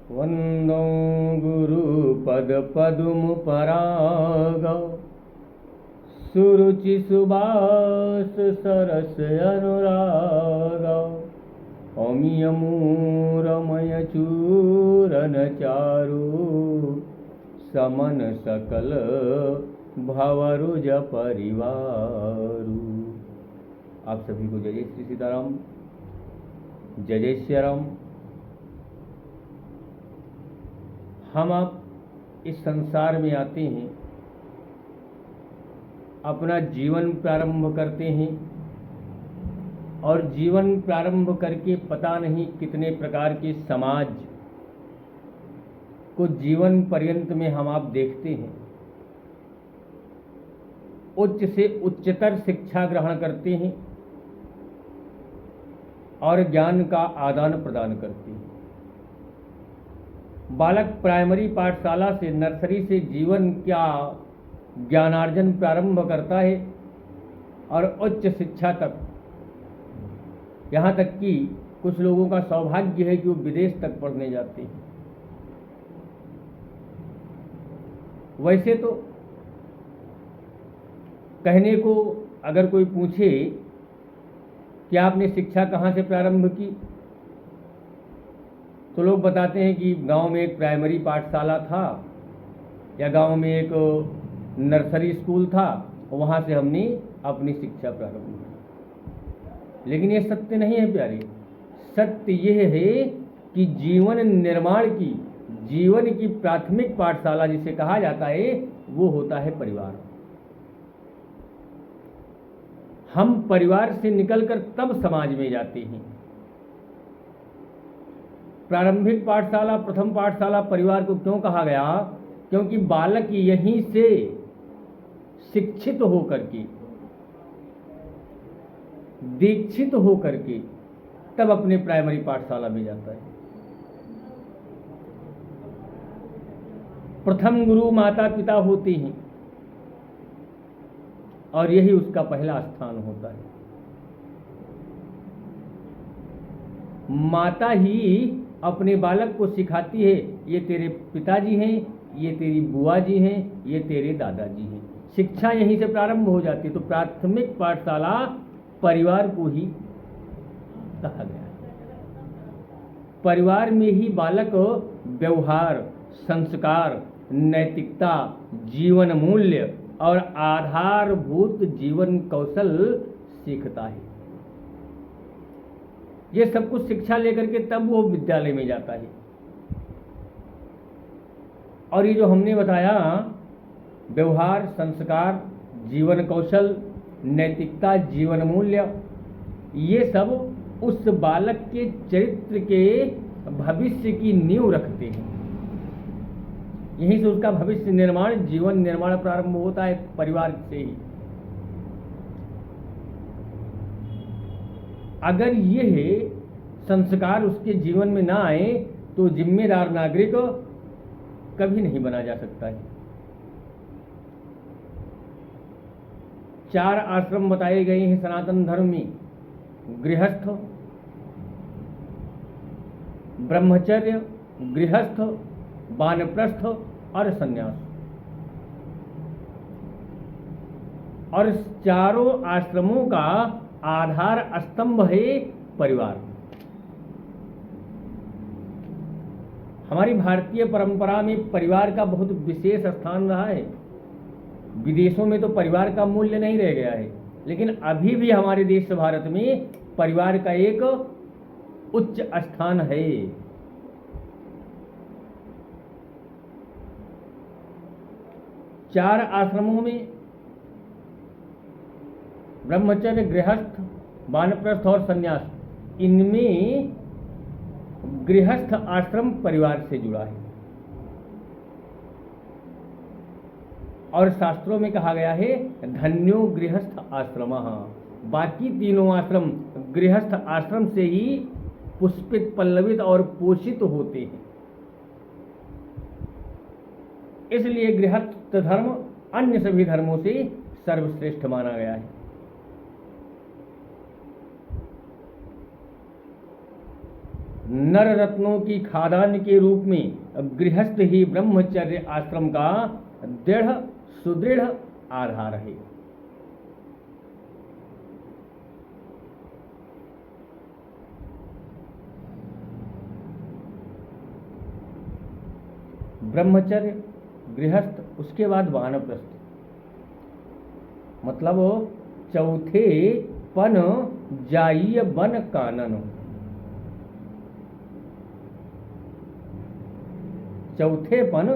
वंदो गुरुपद पदुम पराग सुरुचि सुबास सरस अनुराग अमियमूरमय चूरन चारु समन सकल भवरुज परिवारु। आप सभी को जय जय श्री सीताराम, जय जय श्री राम। हम आप इस संसार में आते हैं, अपना जीवन प्रारंभ करते हैं और जीवन प्रारंभ करके पता नहीं कितने प्रकार के समाज को जीवन पर्यंत में हम आप देखते हैं। उच्च से उच्चतर शिक्षा ग्रहण करते हैं और ज्ञान का आदान प्रदान करते हैं। बालक प्राइमरी पाठशाला से, नर्सरी से जीवन का ज्ञानार्जन प्रारंभ करता है और उच्च शिक्षा तक, यहाँ तक कि कुछ लोगों का सौभाग्य है कि वो विदेश तक पढ़ने जाते हैं। वैसे तो कहने को अगर कोई पूछे कि आपने शिक्षा कहाँ से प्रारंभ की, तो लोग बताते हैं कि गांव में एक प्राइमरी पाठशाला था या गांव में एक नर्सरी स्कूल था, वहाँ से हमने अपनी शिक्षा प्रारंभ की। लेकिन ये सत्य नहीं है प्यारे। सत्य यह है कि जीवन निर्माण की, जीवन की प्राथमिक पाठशाला जिसे कहा जाता है, वो होता है परिवार। हम परिवार से निकलकर तब समाज में जाते हैं। प्रारंभिक पाठशाला, प्रथम पाठशाला परिवार को क्यों कहा गया? क्योंकि बालक यहीं से शिक्षित होकर के, दीक्षित होकर के तब अपने प्राइमरी पाठशाला में जाता है। प्रथम गुरु माता पिता होते हैं और यही उसका पहला स्थान होता है। माता ही अपने बालक को सिखाती है, ये तेरे पिताजी हैं, ये तेरी बुआ जी हैं, ये तेरे दादाजी हैं। शिक्षा यहीं से प्रारंभ हो जाती है। तो प्राथमिक पाठशाला परिवार को ही कहा गया है। परिवार में ही बालक व्यवहार, संस्कार, नैतिकता, जीवन मूल्य और आधारभूत जीवन कौशल सीखता है। ये सब कुछ शिक्षा लेकर के तब वो विद्यालय में जाता है। और ये जो हमने बताया, व्यवहार, संस्कार, जीवन कौशल, नैतिकता, जीवन मूल्य, ये सब उस बालक के चरित्र के भविष्य की नींव रखते हैं। यहीं से उसका भविष्य निर्माण, जीवन निर्माण प्रारंभ होता है परिवार से ही। अगर यह संस्कार उसके जीवन में ना आए तो जिम्मेदार नागरिक कभी नहीं बना जा सकता है। 4 आश्रम बताए गए हैं सनातन धर्म में: गृहस्थ, ब्रह्मचर्य, गृहस्थ, वानप्रस्थ और संन्यास। और चारों आश्रमों का आधार स्तंभ है परिवार। हमारी भारतीय परंपरा में परिवार का बहुत विशेष स्थान रहा है। विदेशों में तो परिवार का मूल्य नहीं रह गया है, लेकिन अभी भी हमारे देश भारत में परिवार का एक उच्च स्थान है। चार आश्रमों में ब्रह्मचर्य, गृहस्थ, वानप्रस्थ और संन्यास, इनमें गृहस्थ आश्रम परिवार से जुड़ा है। और शास्त्रों में कहा गया है धन्यो गृहस्थ आश्रमः। बाकी तीनों आश्रम गृहस्थ आश्रम से ही पुष्पित, पल्लवित और पोषित होते हैं। इसलिए गृहस्थ धर्म अन्य सभी धर्मों से सर्वश्रेष्ठ माना गया है। नर रत्नों की खादान के रूप में गृहस्थ ही ब्रह्मचर्य आश्रम का दृढ़ सुदृढ़ आधार है। ब्रह्मचर्य, गृहस्थ, उसके बाद वानप्रस्थ, मतलब चौथे पन जाइय बन कानन। चौथे पन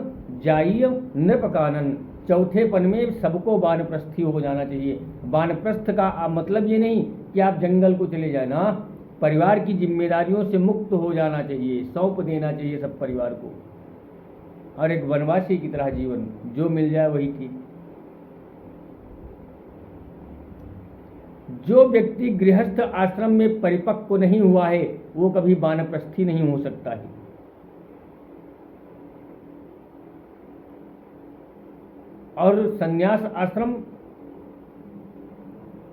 जाइय नृप कानन, चौथे पन में सबको वानप्रस्थी हो जाना चाहिए। वानप्रस्थ का मतलब ये नहीं कि आप जंगल को चले जाए ना, परिवार की जिम्मेदारियों से मुक्त हो जाना चाहिए, सौंप देना चाहिए सब परिवार को, और एक वनवासी की तरह जीवन, जो मिल जाए वही ठीक। जो व्यक्ति गृहस्थ आश्रम में परिपक्व नहीं हुआ है वो कभी वानप्रस्थी नहीं हो सकता है। और संन्यास आश्रम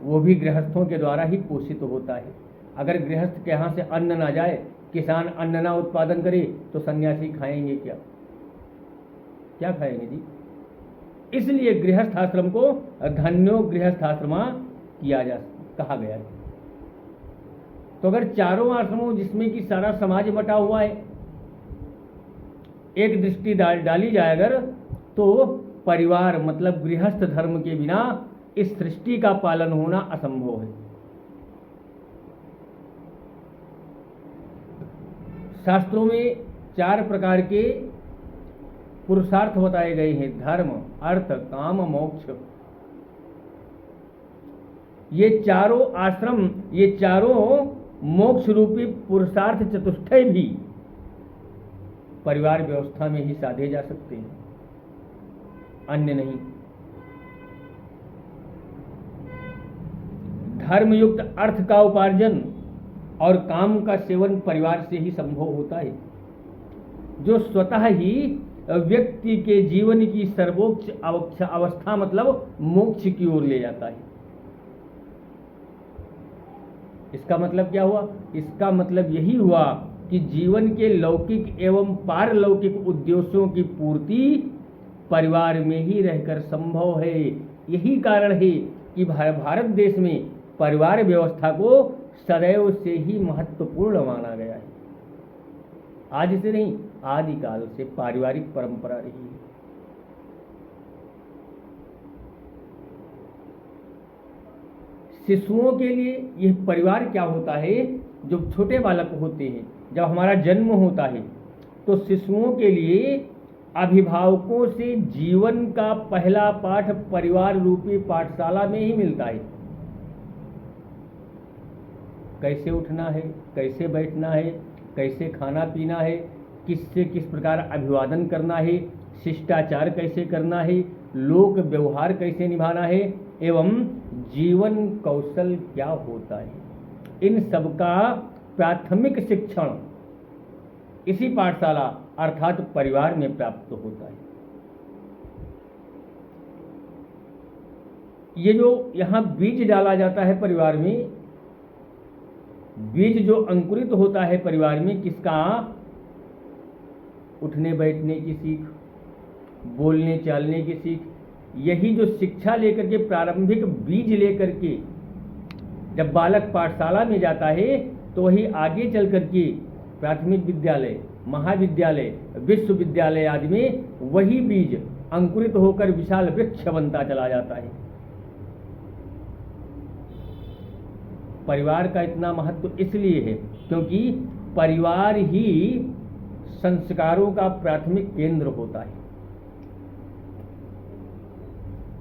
वो भी गृहस्थों के द्वारा ही पोषित होता है। अगर गृहस्थ के यहाँ से अन्न ना जाए, किसान अन्न ना उत्पादन करे, तो सन्यासी खाएंगे क्या? क्या खाएंगे जी? इसलिए गृहस्थ आश्रम को धन्यो गृहस्थाश्रमा कहा गया है। तो अगर चारों आश्रमों जिसमें कि सारा समाज बटा हुआ है, एक दृष्टि डाली जाए अगर, तो परिवार मतलब गृहस्थ धर्म के बिना इस सृष्टि का पालन होना असंभव है। शास्त्रों में 4 प्रकार के पुरुषार्थ बताए गए हैं, धर्म, अर्थ, काम, मोक्ष। ये चारों आश्रम, ये चारों मोक्ष रूपी पुरुषार्थ चतुष्टय भी परिवार व्यवस्था में ही साधे जा सकते हैं, अन्य नहीं। धर्मयुक्त अर्थ का उपार्जन और काम का सेवन परिवार से ही संभव होता है, जो स्वतः ही व्यक्ति के जीवन की सर्वोच्च अवस्था मतलब मोक्ष की ओर ले जाता है। इसका मतलब क्या हुआ? इसका मतलब यही हुआ कि जीवन के लौकिक एवं पारलौकिक उद्देश्यों की पूर्ति परिवार में ही रहकर संभव है। यही कारण है कि भारत देश में परिवार व्यवस्था को सदैव से ही महत्वपूर्ण माना गया है। आज से नहीं, आदिकाल से पारिवारिक परंपरा रही है। शिशुओं के लिए यह परिवार क्या होता है? जब छोटे बालक होते हैं, जब हमारा जन्म होता है, तो शिशुओं के लिए अभिभावकों से जीवन का पहला पाठ परिवार रूपी पाठशाला में ही मिलता है। कैसे उठना है, कैसे बैठना है, कैसे खाना पीना है, किससे किस प्रकार अभिवादन करना है, शिष्टाचार कैसे करना है, लोक व्यवहार कैसे निभाना है, एवं जीवन कौशल क्या होता है, इन सब का प्राथमिक शिक्षण इसी पाठशाला अर्थात परिवार में प्राप्त होता है। ये जो यहाँ बीज डाला जाता है परिवार में, बीज जो अंकुरित होता है परिवार में, किसका? उठने बैठने की सीख, बोलने चालने की सीख। यही जो शिक्षा लेकर के, प्रारंभिक बीज लेकर के जब बालक पाठशाला में जाता है, तो वही आगे चल करके प्राथमिक विद्यालय, महाविद्यालय, विश्वविद्यालय आदि में वही बीज अंकुरित होकर विशाल वृक्ष बनता चला जाता है। परिवार का इतना महत्व इसलिए है क्योंकि परिवार ही संस्कारों का प्राथमिक केंद्र होता है।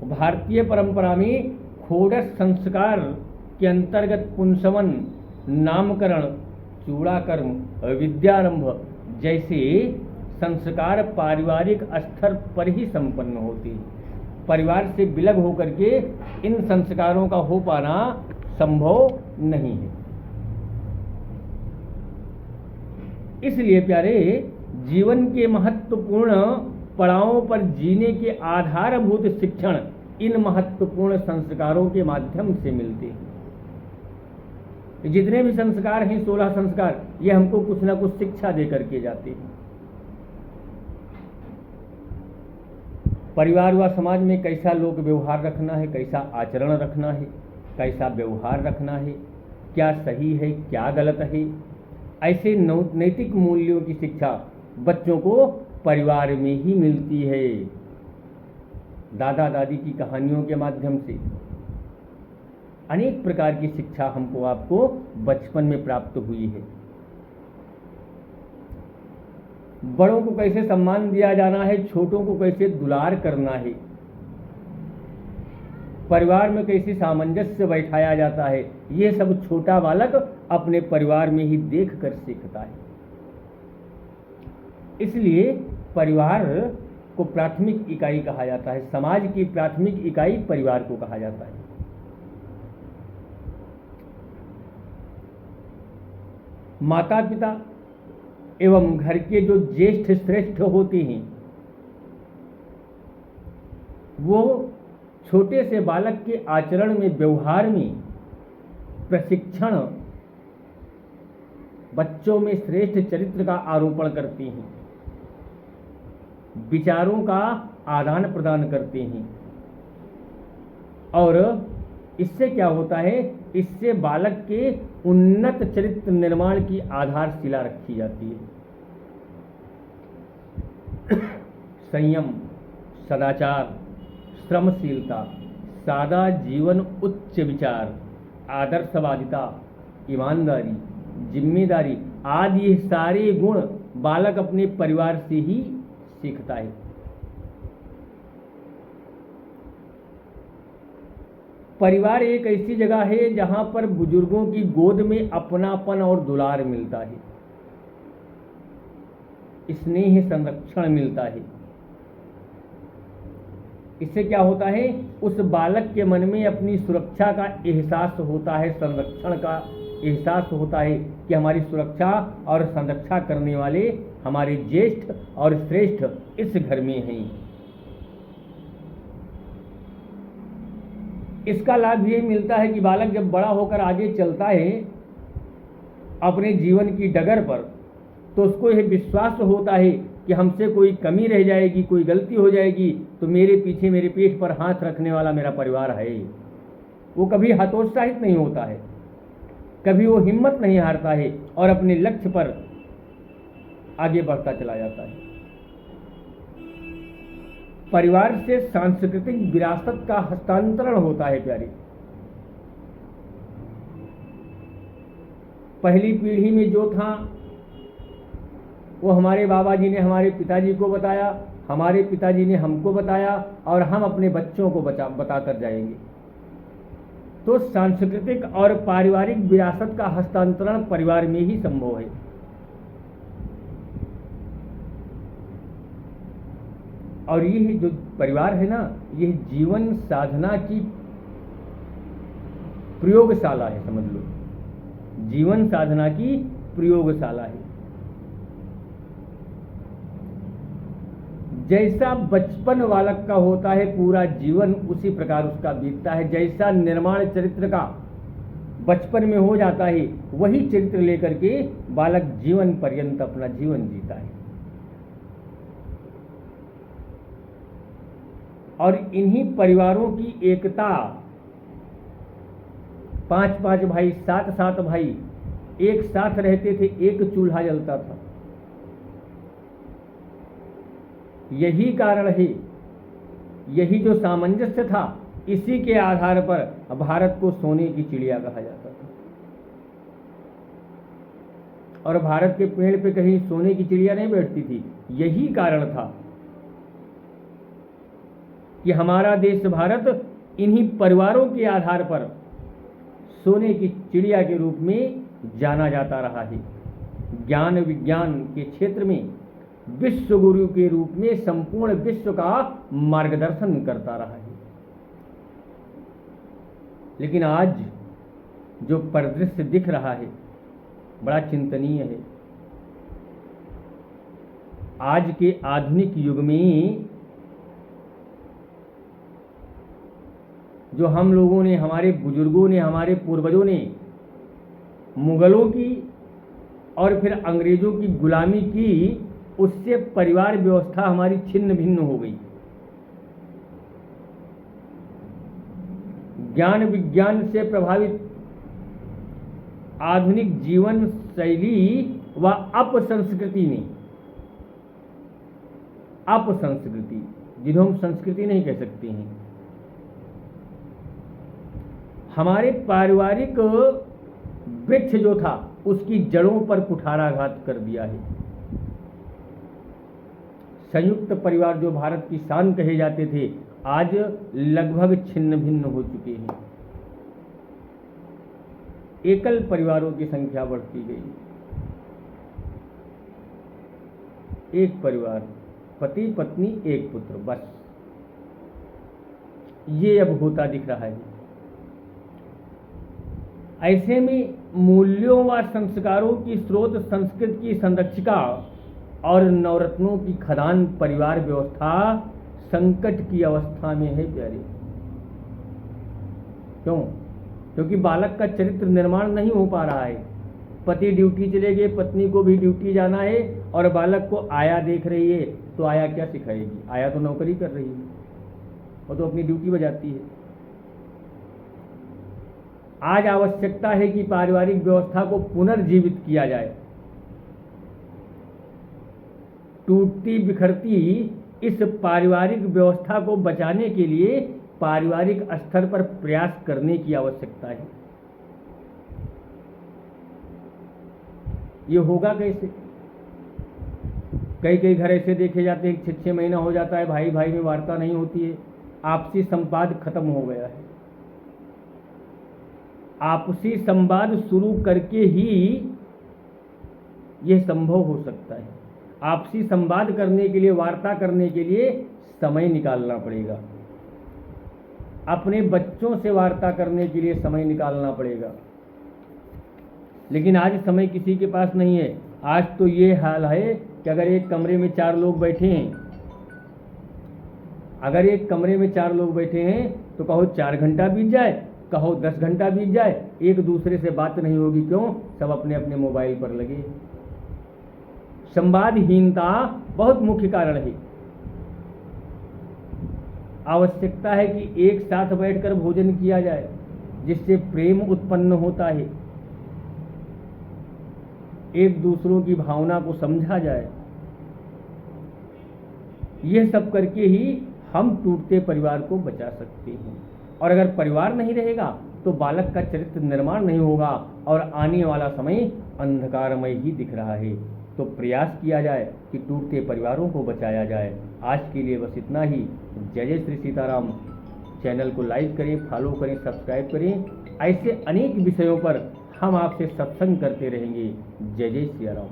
भारतीय परंपरा में षोडश संस्कार के अंतर्गत पुंसवन, नामकरण, चूड़ाकर्म, विद्यारंभ जैसे संस्कार पारिवारिक स्तर पर ही संपन्न होते हैं। परिवार से विलग होकर के इन संस्कारों का हो पाना संभव नहीं है। इसलिए प्यारे, जीवन के महत्वपूर्ण पड़ावों पर जीने के आधारभूत शिक्षण इन महत्वपूर्ण संस्कारों के माध्यम से मिलते हैं। जितने भी संस्कार हैं 16 संस्कार, ये हमको कुछ ना कुछ शिक्षा दे करके जाते हैं। परिवार व समाज में कैसा लोक व्यवहार रखना है, कैसा आचरण रखना है, कैसा व्यवहार रखना है, क्या सही है क्या गलत है, ऐसे नैतिक मूल्यों की शिक्षा बच्चों को परिवार में ही मिलती है। दादा दादी की कहानियों के माध्यम से अनेक प्रकार की शिक्षा हमको आपको बचपन में प्राप्त हुई है। बड़ों को कैसे सम्मान दिया जाना है, छोटों को कैसे दुलार करना है, परिवार में कैसे सामंजस्य बैठाया जाता है, ये सब छोटा बालक अपने परिवार में ही देख कर सीखता है। इसलिए परिवार को प्राथमिक इकाई कहा जाता है, समाज की प्राथमिक इकाई परिवार को कहा जाता है। माता पिता एवं घर के जो ज्येष्ठ श्रेष्ठ होते हैं, वो छोटे से बालक के आचरण में, व्यवहार में प्रशिक्षण, बच्चों में श्रेष्ठ चरित्र का आरोपण करते हैं, विचारों का आदान प्रदान करते हैं। और इससे क्या होता है, इससे बालक के उन्नत चरित्र निर्माण की आधारशिला रखी जाती है। संयम, सदाचार, श्रमशीलता, सादा जीवन, उच्च विचार, आदर्शवादिता, ईमानदारी, जिम्मेदारी आदि ये सारे गुण बालक अपने परिवार से ही सीखता है। परिवार एक ऐसी जगह है जहां पर बुजुर्गों की गोद में अपनापन और दुलार मिलता है, स्नेह संरक्षण मिलता है। इससे क्या होता है, उस बालक के मन में अपनी सुरक्षा का एहसास होता है, संरक्षण का एहसास होता है कि हमारी सुरक्षा और संरक्षा करने वाले हमारे ज्येष्ठ और श्रेष्ठ इस घर में हैं। इसका लाभ ये मिलता है कि बालक जब बड़ा होकर आगे चलता है अपने जीवन की डगर पर, तो उसको यह विश्वास होता है कि हमसे कोई कमी रह जाएगी, कोई गलती हो जाएगी तो मेरे पीछे, मेरे पीठ पर हाथ रखने वाला मेरा परिवार है। वो कभी हतोत्साहित नहीं होता है, कभी वो हिम्मत नहीं हारता है और अपने लक्ष्य पर आगे बढ़ता चला जाता है। परिवार से सांस्कृतिक विरासत का हस्तांतरण होता है प्यारे। पहली पीढ़ी में जो था वो हमारे बाबा जी ने हमारे पिताजी को बताया, हमारे पिताजी ने हमको बताया और हम अपने बच्चों को बताकर जाएंगे। तो सांस्कृतिक और पारिवारिक विरासत का हस्तांतरण परिवार में ही संभव है। और यह जो परिवार है ना, यह जीवन साधना की प्रयोगशाला है, समझ लो, जीवन साधना की प्रयोगशाला है। जैसा बचपन बालक का होता है पूरा जीवन उसी प्रकार उसका बीतता है। जैसा निर्माण चरित्र का बचपन में हो जाता है, वही चरित्र लेकर के बालक जीवन पर्यंत अपना जीवन जीता है। और इन्हीं परिवारों की एकता, 5-5 भाई, 7-7 भाई एक साथ रहते थे, एक चूल्हा जलता था। यही कारण है, यही जो सामंजस्य था, इसी के आधार पर भारत को सोने की चिड़िया कहा जाता था। और भारत के पेड़ पे कहीं सोने की चिड़िया नहीं बैठती थी। यही कारण था कि हमारा देश भारत इन्हीं परिवारों के आधार पर सोने की चिड़िया के रूप में जाना जाता रहा है। ज्ञान विज्ञान के क्षेत्र में विश्व गुरु के रूप में संपूर्ण विश्व का मार्गदर्शन करता रहा है। लेकिन आज जो परिदृश्य दिख रहा है बड़ा चिंतनीय है। आज के आधुनिक युग में जो हम लोगों ने, हमारे बुजुर्गों ने, हमारे पूर्वजों ने मुगलों की और फिर अंग्रेजों की गुलामी की, उससे परिवार व्यवस्था हमारी छिन्न भिन्न हो गई। ज्ञान विज्ञान से प्रभावित आधुनिक जीवन शैली व अपसंस्कृति ने, अपसंस्कृति जिन्हें हम संस्कृति नहीं कह सकते हैं, हमारे पारिवारिक वृक्ष जो था उसकी जड़ों पर कुठाराघात कर दिया है। संयुक्त परिवार जो भारत की शान कहे जाते थे, आज लगभग छिन्न भिन्न हो चुके हैं। एकल परिवारों की संख्या बढ़ती गई। एक परिवार, पति पत्नी एक पुत्र, बस ये अब होता दिख रहा है। ऐसे में मूल्यों व संस्कारों की स्रोत, संस्कृत की संरक्षिका और नवरत्नों की खदान परिवार व्यवस्था संकट की अवस्था में है प्यारे। क्यों? क्योंकि बालक का चरित्र निर्माण नहीं हो पा रहा है। पति ड्यूटी चले गए, पत्नी को भी ड्यूटी जाना है, और बालक को आया देख रही है, तो आया क्या सिखाएगी? आया तो नौकरी कर रही है, वो तो अपनी ड्यूटी बजाती है। आज आवश्यकता है कि पारिवारिक व्यवस्था को पुनर्जीवित किया जाए। टूटती बिखरती इस पारिवारिक व्यवस्था को बचाने के लिए पारिवारिक स्तर पर प्रयास करने की आवश्यकता है। ये होगा कैसे? कई कई घर ऐसे देखे जाते हैं, 6-6 महीना हो जाता है, भाई भाई में वार्ता नहीं होती है, आपसी संवाद खत्म हो गया है। आपसी संवाद शुरू करके ही यह संभव हो सकता है। आपसी संवाद करने के लिए, वार्ता करने के लिए समय निकालना पड़ेगा। अपने बच्चों से वार्ता करने के लिए समय निकालना पड़ेगा। लेकिन आज समय किसी के पास नहीं है। आज तो ये हाल है कि अगर एक कमरे में 4 लोग बैठे हैं, अगर एक कमरे में 4 लोग बैठे हैं तो कहो 4 घंटा बीत जाए, कहो 10 घंटा बीत जाए, एक दूसरे से बात नहीं होगी। क्यों? सब अपने अपने मोबाइल पर लगे। संवादहीनता बहुत मुख्य कारण है। आवश्यकता है कि एक साथ बैठकर भोजन किया जाए, जिससे प्रेम उत्पन्न होता है, एक दूसरों की भावना को समझा जाए। यह सब करके ही हम टूटते परिवार को बचा सकते हैं। और अगर परिवार नहीं रहेगा तो बालक का चरित्र निर्माण नहीं होगा और आने वाला समय अंधकारमय ही दिख रहा है। तो प्रयास किया जाए कि टूटते परिवारों को बचाया जाए। आज के लिए बस इतना ही। जय जय श्री सीताराम। चैनल को लाइक करें, फॉलो करें, सब्सक्राइब करें। ऐसे अनेक विषयों पर हम आपसे सत्संग करते रहेंगे। जय जय सिया राम।